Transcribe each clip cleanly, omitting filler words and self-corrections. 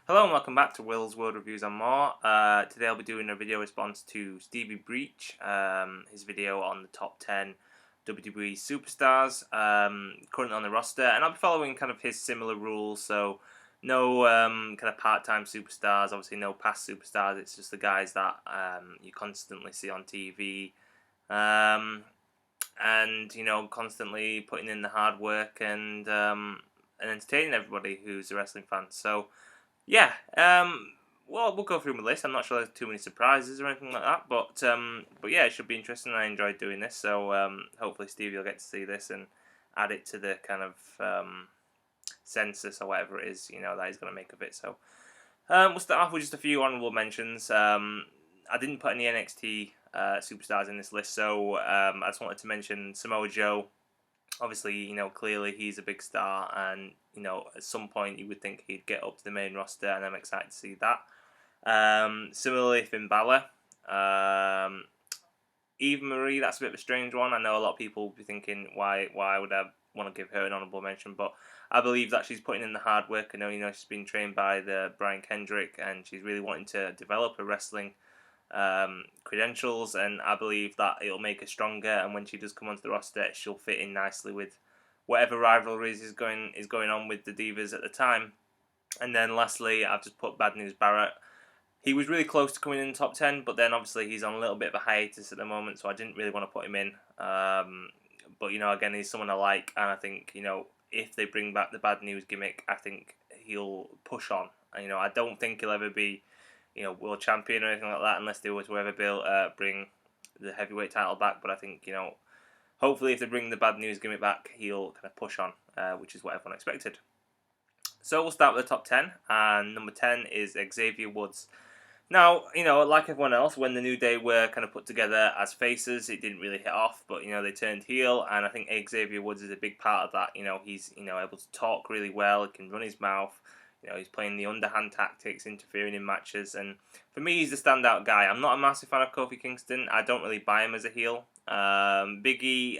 Hello and welcome back to Will's World Reviews and More. Today I'll be doing a video response to Stevie Breech, his video on the top 10 WWE Superstars currently on the roster, and I'll be following kind of his similar rules, so no kind of part-time superstars, obviously no past superstars, it's just the guys that you constantly see on TV, and constantly putting in the hard work and entertaining everybody who's a wrestling fan. So yeah, well, we'll go through my list. I'm not sure there's too many surprises or anything like that, but yeah, it should be interesting. I enjoyed doing this, so hopefully Stevie will get to see this and add it to the kind of census or whatever it is, that he's going to make of it. So we'll start off with just a few honourable mentions. I didn't put any NXT superstars in this list, so I just wanted to mention Samoa Joe. Obviously, clearly he's a big star, and at some point you would think he'd get up to the main roster, and I'm excited to see that. Similarly, Finn Balor, Eva Marie. That's a bit of a strange one. I know a lot of people will be thinking, why would I want to give her an honourable mention? But I believe that she's putting in the hard work. I know, she's been trained by the Brian Kendrick, and she's really wanting to develop her wrestling credentials, and I believe that it'll make her stronger, and when she does come onto the roster, she'll fit in nicely with whatever rivalries is going on with the Divas at the time. And then lastly, I've just put Bad News Barrett. He was really close to coming in the top 10, but then obviously he's on a little bit of a hiatus at the moment, so I didn't really want to put him in. But again, he's someone I like, and I think if they bring back the Bad News gimmick, I think he'll push on. I don't think he'll ever be world champion or anything like that, unless they were to ever bring the heavyweight title back. But I think, hopefully if they bring the Bad News gimmick back, he'll kind of push on, which is what everyone expected. So we'll start with the top 10, and number 10 is Xavier Woods. Now, like everyone else, when the New Day were kind of put together as faces, it didn't really hit off, but, they turned heel, and I think Xavier Woods is a big part of that. He's, able to talk really well, he can run his mouth, he's playing the underhand tactics, interfering in matches, and for me, he's the standout guy. I'm not a massive fan of Kofi Kingston. I don't really buy him as a heel. Big E,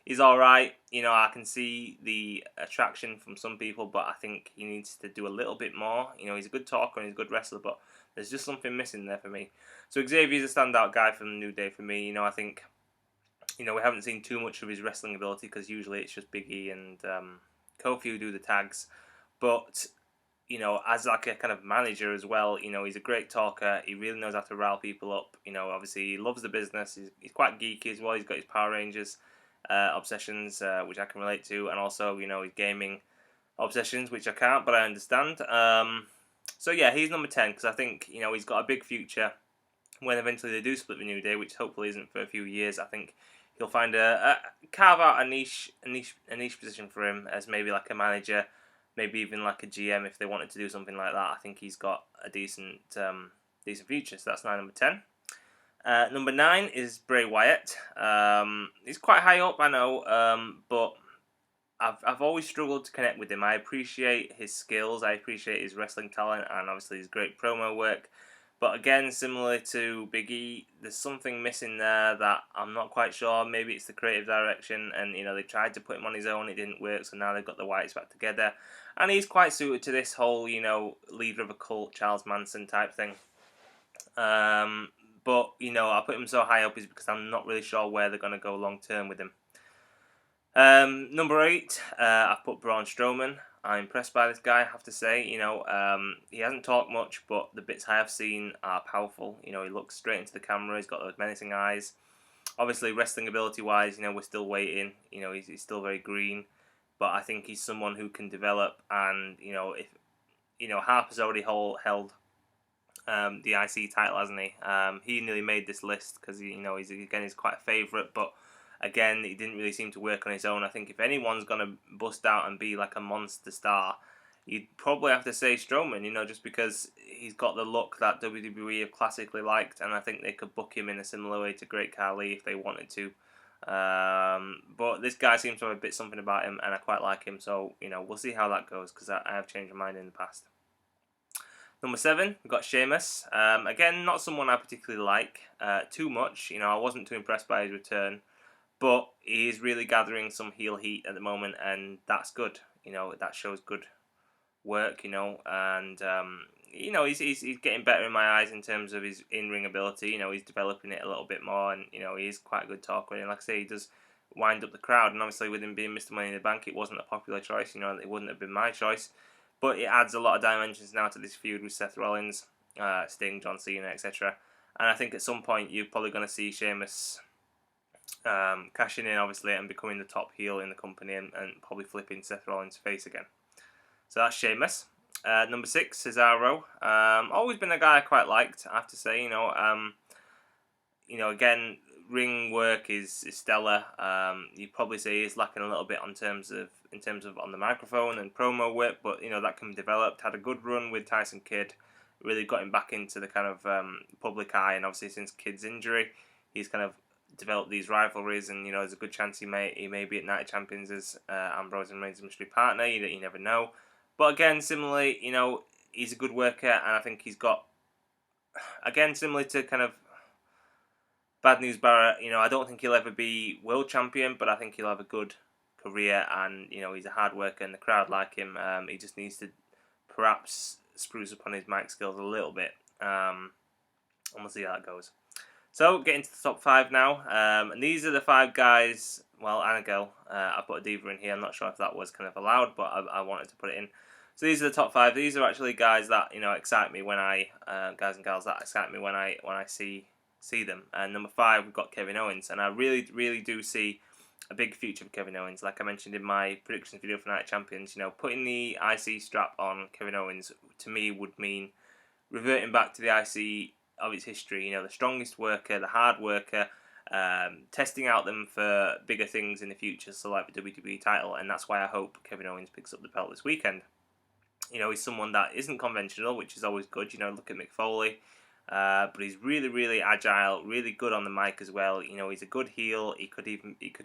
he's alright. I can see the attraction from some people, but I think he needs to do a little bit more. He's a good talker and he's a good wrestler, but there's just something missing there for me. So Xavier's a standout guy from the New Day for me. I think, we haven't seen too much of his wrestling ability, because usually it's just Big E and Kofi who do the tags. But as like a kind of manager as well, he's a great talker. He really knows how to rile people up. Obviously he loves the business. He's quite geeky as well. He's got his Power Rangers obsessions, which I can relate to, and also, his gaming obsessions, which I can't, but I understand. So yeah, he's number 10, because I think, he's got a big future when eventually they do split the New Day, which hopefully isn't for a few years. I think he'll find carve out a niche position for him as maybe like a manager, maybe even like a GM if they wanted to do something like that. I think he's got a decent future. So that's number 10. Number 9 is Bray Wyatt. He's quite high up, I know, but I've always struggled to connect with him. I appreciate his skills, I appreciate his wrestling talent, and obviously his great promo work. But again, similar to Big E, there's something missing there that I'm not quite sure. Maybe it's the creative direction, and they tried to put him on his own, it didn't work, so now they've got the Wyatts back together. And he's quite suited to this whole, leader of a cult, Charles Manson type thing. But, I put him so high up is because I'm not really sure where they're going to go long term with him. Number 8, I've put Braun Strowman. I'm impressed by this guy, I have to say. He hasn't talked much, but the bits I have seen are powerful. He looks straight into the camera, he's got those menacing eyes. Obviously, wrestling ability-wise, we're still waiting. He's still very green. But I think he's someone who can develop, and, if Harper's already held the IC title, hasn't he? He nearly made this list because, he's quite a favourite, but again, it didn't really seem to work on his own. I think if anyone's going to bust out and be like a monster star, you'd probably have to say Strowman, just because he's got the look that WWE have classically liked, and I think they could book him in a similar way to Great Khali if they wanted to. But this guy seems to have a bit something about him, and I quite like him, so, we'll see how that goes, because I have changed my mind in the past. Number 7, we've got Sheamus. Again, not someone I particularly like too much. I wasn't too impressed by his return, but he is really gathering some heel heat at the moment, and that's good. That shows good work, and he's getting better in my eyes in terms of his in-ring ability. He's developing it a little bit more, and he is quite a good talker. And like I say, he does wind up the crowd. And obviously, with him being Mr. Money in the Bank, it wasn't a popular choice. It wouldn't have been my choice, but it adds a lot of dimensions now to this feud with Seth Rollins, Sting, John Cena, etc. And I think at some point you're probably going to see Sheamus cashing in, obviously, and becoming the top heel in the company, and probably flipping Seth Rollins' face again. So that's Sheamus. Number 6, Cesaro. Always been a guy I quite liked, I have to say. Again, ring work is stellar. You'd probably say he's lacking a little bit in terms of on the microphone and promo whip, but that can be developed. Had a good run with Tyson Kidd. Really got him back into the kind of public eye, and obviously since Kidd's injury, he's kind of developed these rivalries, and there's a good chance he may be at Night of Champions as Ambrose and Reigns' mystery partner. You never know. But again, similarly, he's a good worker, and I think he's got, again, similar to kind of Bad News Barrett, I don't think he'll ever be world champion, but I think he'll have a good career, and he's a hard worker, and the crowd like him. He just needs to perhaps spruce up on his mic skills a little bit, and we'll see how that goes. So, getting to the top 5 now, and these are the 5 guys, well, and a girl. I put a diva in here. I'm not sure if that was kind of allowed, but I wanted to put it in. So these are the top 5. These are actually guys that excite me when guys and girls that excite me when I see them. And number 5, we've got Kevin Owens, and I really do see a big future for Kevin Owens. Like I mentioned in my predictions video for Night of Champions, putting the IC strap on Kevin Owens to me would mean reverting back to the IC of its history. The strongest worker, the hard worker, testing out them for bigger things in the future, so like the WWE title, and that's why I hope Kevin Owens picks up the belt this weekend. He's someone that isn't conventional, which is always good. Look at Mick Foley, but he's really agile, really good on the mic as well. He's a good heel. He could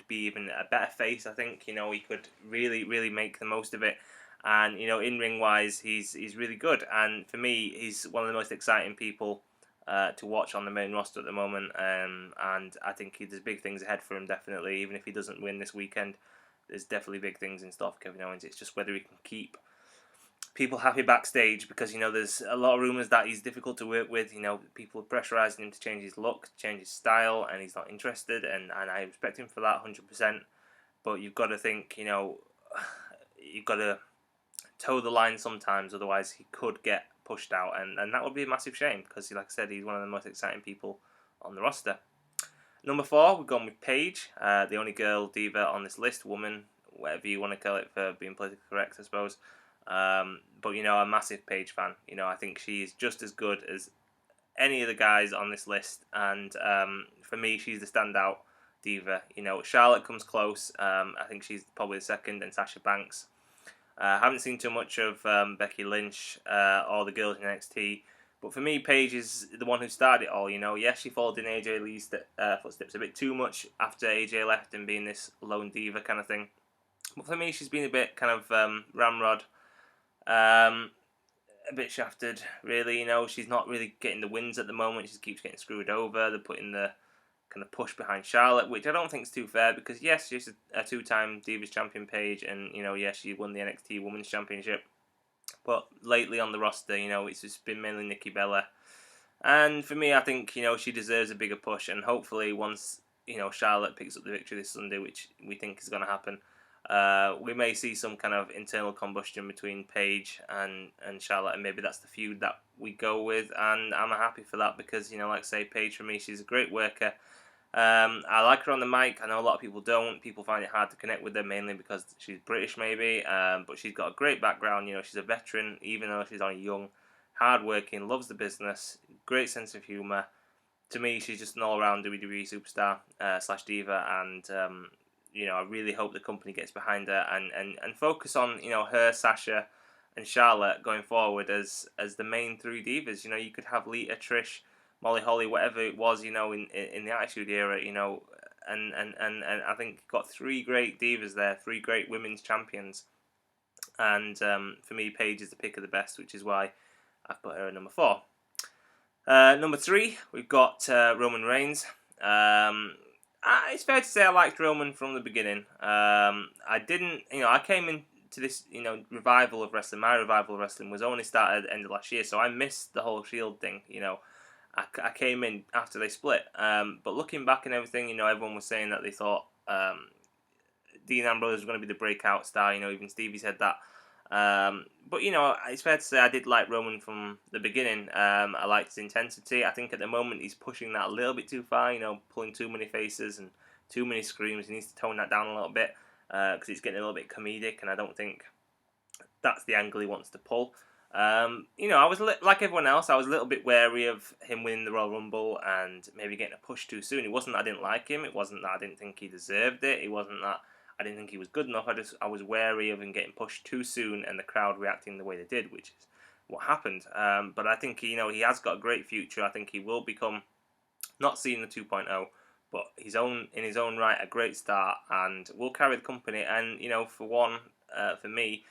be even a better face. I think he could really make the most of it. And in ring wise, he's really good. And for me, he's one of the most exciting people to watch on the main roster at the moment. And I think there's big things ahead for him. Definitely, even if he doesn't win this weekend, there's definitely big things in store for Kevin Owens. It's just whether he can keep people happy backstage, because there's a lot of rumours that he's difficult to work with. People are pressurising him to change his look, change his style, and he's not interested, and I respect him for that 100%. But you've got to think, you've got to toe the line sometimes, otherwise he could get pushed out, and that would be a massive shame, because like I said, he's one of the most exciting people on the roster. Number 4, we've gone with Paige, the only girl diva on this list, woman, whatever you want to call it for being politically correct, I suppose. But a massive Paige fan. I think she's just as good as any of the guys on this list, and for me, she's the standout diva. Charlotte comes close. I think she's probably the second, and Sasha Banks. I haven't seen too much of Becky Lynch or the girls in NXT, but for me, Paige is the one who started it all. Yes, she followed in AJ Lee's footsteps a bit too much after AJ left and being this lone diva kind of thing. But for me, she's been a bit kind of ramrod. A bit shafted, really. She's not really getting the wins at the moment. She keeps getting screwed over. They're putting the kind of push behind Charlotte, which I don't think is too fair, because yes, she's a 2-time Divas Champion Paige, and yes, she won the NXT Women's Championship. But lately on the roster, it's just been mainly Nikki Bella, and for me, I think she deserves a bigger push, and hopefully once Charlotte picks up the victory this Sunday, which we think is going to happen. We may see some kind of internal combustion between Paige and Charlotte, and maybe that's the feud that we go with, and I'm happy for that, because like I say, Paige, for me, she's a great worker. I like her on the mic. I know a lot of people don't. People find it hard to connect with her, mainly because she's British, maybe, but she's got a great background. She's a veteran, even though she's only young, hard-working, loves the business, great sense of humour. To me, she's just an all-round WWE superstar / diva, and I really hope the company gets behind her and focus on her, Sasha, and Charlotte going forward as the main 3 divas. You could have Lita, Trish, Molly Holly, whatever it was, in the Attitude Era, and I think you've got 3 great divas there, 3 great women's champions, and for me, Paige is the pick of the best, which is why I've put her at number 4. Number 3, we've got Roman Reigns. It's fair to say I liked Roman from the beginning. I didn't, I came into to this, revival of wrestling. My revival of wrestling was only started at the end of last year, so I missed the whole Shield thing. I came in after they split. But looking back and everything, everyone was saying that they thought Dean Ambrose was going to be the breakout star. Even Stevie said that. But it's fair to say I did like Roman from the beginning. I liked his intensity. I think at the moment he's pushing that a little bit too far. Pulling too many faces and too many screams. He needs to tone that down a little bit because it's getting a little bit comedic, and I don't think that's the angle he wants to pull. I was like everyone else. I was a little bit wary of him winning the Royal Rumble and maybe getting a push too soon. It wasn't that I didn't like him. It wasn't that I didn't think he deserved it. It wasn't that I didn't think he was good enough. I was wary of him getting pushed too soon and the crowd reacting the way they did, which is what happened. But I think he has got a great future. I think he will become not Cena 2.0, but in his own right a great star and will carry the company. And for me,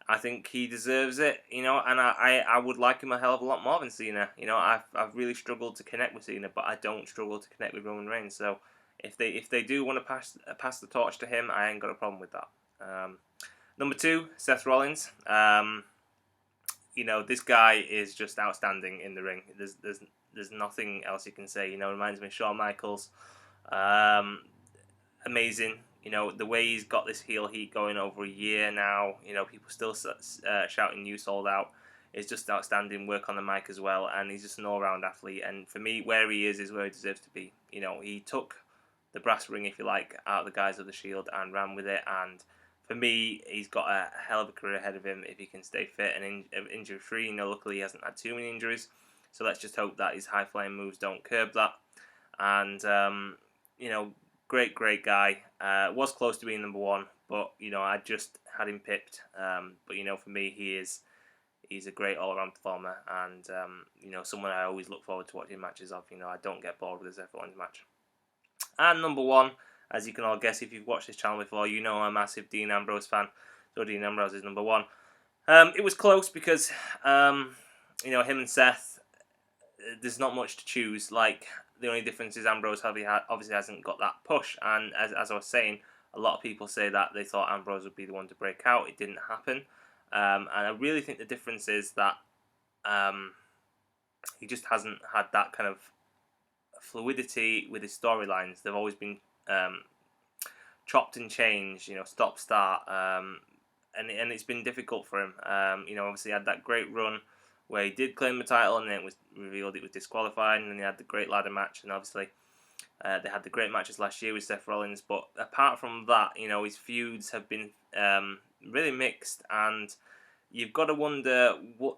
I think he deserves it, and I would like him a hell of a lot more than Cena. I've really struggled to connect with Cena, but I don't struggle to connect with Roman Reigns. So if they do want to pass the torch to him, I ain't got a problem with that. Number 2, Seth Rollins. This guy is just outstanding in the ring. There's nothing else you can say. Reminds me of Shawn Michaels. Amazing. The way he's got this heel heat going over a year now, people still shouting "You sold out." It's just outstanding work on the mic as well, and he's just an all-round athlete. And for me, where he is where he deserves to be. He took the brass ring, if you like, out of the guise of the Shield and ran with it. And for me, he's got a hell of a career ahead of him if he can stay fit and injury-free. Luckily he hasn't had too many injuries, so let's just hope that his high-flying moves don't curb that. And great guy. Was close to being number 1, but I just had him pipped. But for me, he's a great all-around performer, and someone I always look forward to watching matches of. I don't get bored with his Seth Rollins match. And number 1, as you can all guess if you've watched this channel before, I'm a massive Dean Ambrose fan. So Dean Ambrose is number 1. It was close because him and Seth, there's not much to choose. Like, the only difference is Ambrose obviously hasn't got that push, and as I was saying, a lot of people say that they thought Ambrose would be the one to break out. It didn't happen, and I really think the difference is that he just hasn't had that kind of fluidity with his storylines. They've always been chopped and changed, stop start, and it's been difficult for him. Obviously he had that great run where he did claim the title, and then it was revealed it was disqualified, and then he had the great ladder match, and obviously they had the great matches last year with Seth Rollins. But apart from that, his feuds have been really mixed, and you've got to wonder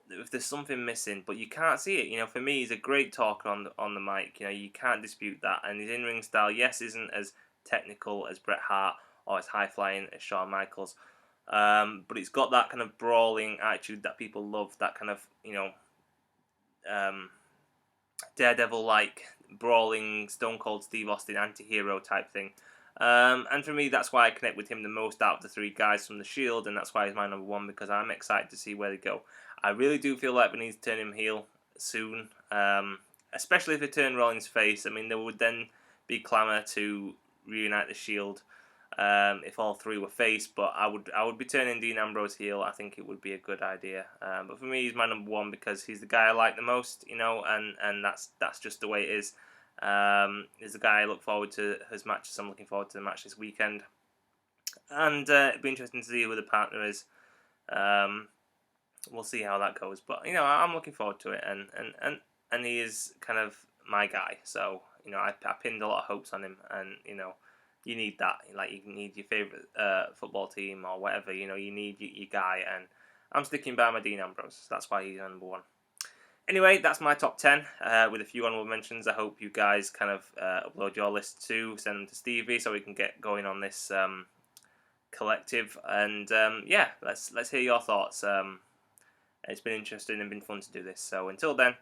if there's something missing, but you can't see it. For me, he's a great talker on the mic. You can't dispute that, and his in-ring style, yes, isn't as technical as Bret Hart or as high-flying as Shawn Michaels. But it's got that kind of brawling attitude that people love, that kind of, Daredevil-like, brawling, Stone Cold Steve Austin anti-hero type thing. And for me, that's why I connect with him the most out of the 3 guys from the Shield, and that's why he's my number 1, because I'm excited to see where they go. I really do feel like we need to turn him heel soon, especially if they turn Rollins face. I mean, there would then be clamour to reunite the Shield if all 3 were face, but I would be turning Dean Ambrose heel. I think it would be a good idea. But for me, he's my number 1 because he's the guy I like the most, and that's just the way it is. He's the guy I look forward to his matches. I'm looking forward to the match this weekend, and it'd be interesting to see who the partner is. We'll see how that goes, but I'm looking forward to it, and he is kind of my guy. So I pinned a lot of hopes on him, and you need that. Like, you need your favourite football team or whatever. You need your guy, and I'm sticking by my Dean Ambrose. That's why he's number 1. Anyway, that's my top 10 with a few honourable mentions. I hope you guys kind of upload your list too, send them to Stevie so we can get going on this collective. And yeah, let's hear your thoughts. It's been interesting and been fun to do this. So until then,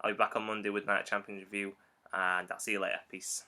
I'll be back on Monday with Night Champions review, and I'll see you later. Peace.